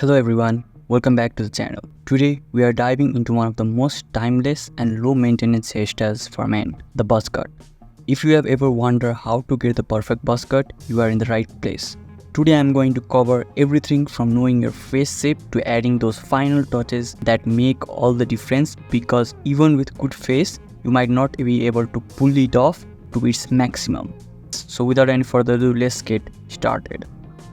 Hello everyone, welcome back to the channel. Today we are diving into one of the most timeless and low maintenance hairstyles for men, the buzz cut. If you have ever wondered how to get the perfect buzz cut, you are in the right place. Today I am going to cover everything from knowing your face shape to adding those final touches that make all the difference, because even with good face, you might not be able to pull it off to its maximum. So without any further ado, let's get started.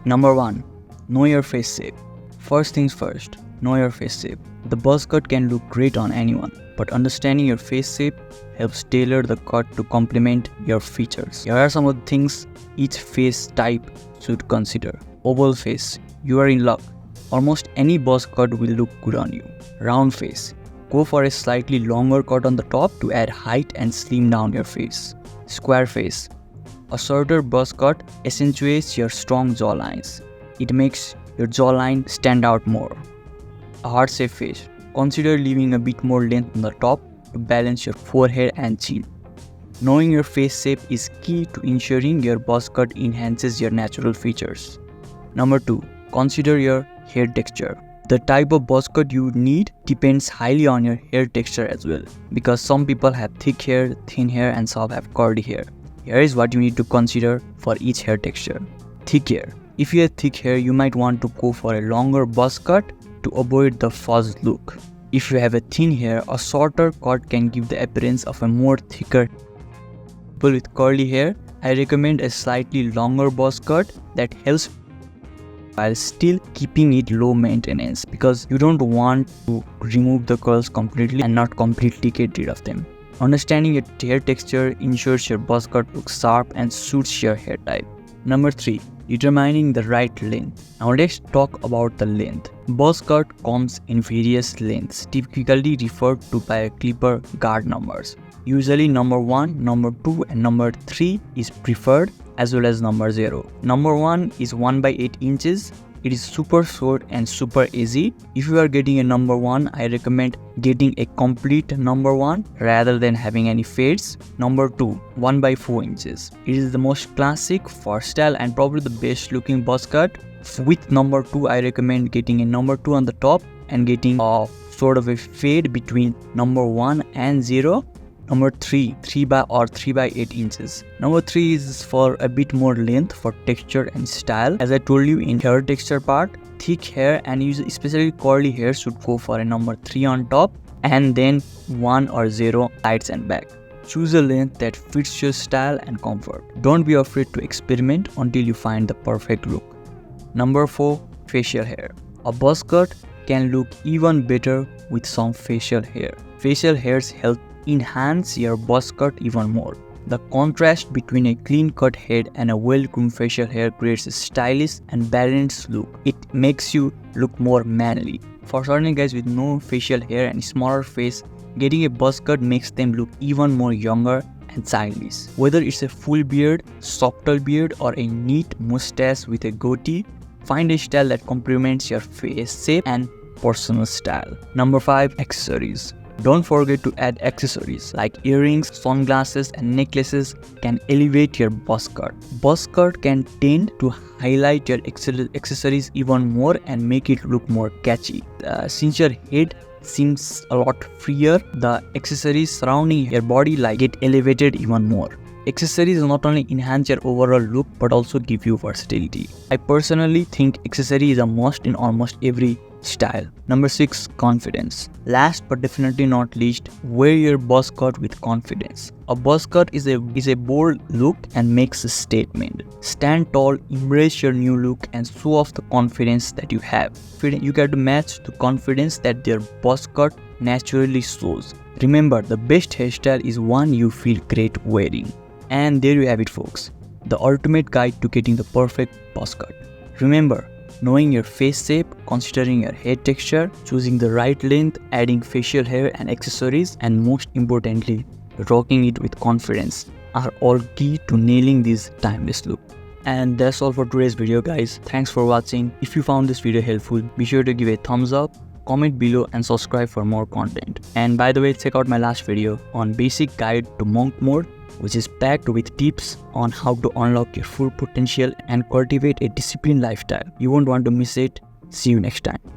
Number 1. Know your face shape. First things first, know your face shape. The buzz cut can look great on anyone, but understanding your face shape helps tailor the cut to complement your features. Here are some of the things each face type should consider. Oval face, you are in luck. Almost any buzz cut will look good on you. Round face, go for a slightly longer cut on the top to add height and slim down your face. Square face, a shorter buzz cut accentuates your strong jawlines. It makes your jawline stand out more. A heart-shaped face, consider leaving a bit more length on the top to balance your forehead and chin. Knowing your face shape is key to ensuring your buzz cut enhances your natural features. Number 2. Consider your hair texture. The type of buzz cut you need depends highly on your hair texture as well, because some people have thick hair, thin hair, and some have curly hair. Here is what you need to consider for each hair texture. Thick hair. If you have thick hair, you might want to go for a longer buzz cut to avoid the fuzz look. If you have a thin hair, a shorter cut can give the appearance of a more thicker. People with curly hair, I recommend a slightly longer buzz cut that helps while still keeping it low maintenance, because you don't want to remove the curls completely and not completely get rid of them. Understanding your hair texture ensures your buzz cut looks sharp and suits your hair type. Number 3. Determining the right length. Now let's talk about the length. Buzz cut comes in various lengths, typically referred to by clipper guard numbers. Usually number 1, number 2 and number 3 is preferred, as well as number 0. Number 1 is 1 by 8 inches. It is super short and super easy. If you are getting a number 1, I recommend getting a complete number 1 rather than having any fades. Number 2, 1 by 4 inches. It is the most classic for style and probably the best looking buzz cut. With number 2, I recommend getting a number 2 on the top and getting a sort of a fade between number 1 and 0. Number 3, 3 by 8 inches. Number 3 is for a bit more length for texture and style. As I told you in hair texture part, thick hair and especially curly hair should go for a number 3 on top and then 1 or 0 sides and back. Choose a length that fits your style and comfort. Don't be afraid to experiment until you find the perfect look. Number 4, facial hair. A buzz cut can look even better with some facial hair. Facial hairs help enhance your buzz cut even more. The contrast between a clean cut head and a well-groomed facial hair creates a stylish and balanced look. It makes you look more manly. For certain guys with no facial hair and smaller face, getting a buzz cut makes them look even more younger and stylish. Whether it's a full beard, softer beard, or a neat mustache with a goatee, find a style that complements your face shape and personal style. Number 5, accessories. Don't forget to add accessories like earrings, sunglasses and necklaces can elevate your buzz cut. Buzz cut can tend to highlight your accessories even more and make it look more catchy. Since your head seems a lot freer, the accessories surrounding your body get elevated even more. Accessories not only enhance your overall look but also give you versatility. I personally think accessory is a must in almost every style. Number 6, confidence. Last but definitely not least, wear your buzz cut with confidence. A buzz cut is a bold look and makes a statement. Stand tall, embrace your new look and show off the confidence that you have. You got to match the confidence that your buzz cut naturally shows. Remember, the best hairstyle is one you feel great wearing. And there you have it folks, the ultimate guide to getting the perfect buzz cut. Remember, knowing your face shape, considering your hair texture, choosing the right length, adding facial hair and accessories, and most importantly, rocking it with confidence are all key to nailing this timeless look. And that's all for today's video guys. Thanks for watching. If you found this video helpful, be sure to give a thumbs up, comment below and subscribe for more content. And by the way, check out my last video on basic guide to monk mode, which is packed with tips on how to unlock your full potential and cultivate a disciplined lifestyle. You won't want to miss it. See you next time.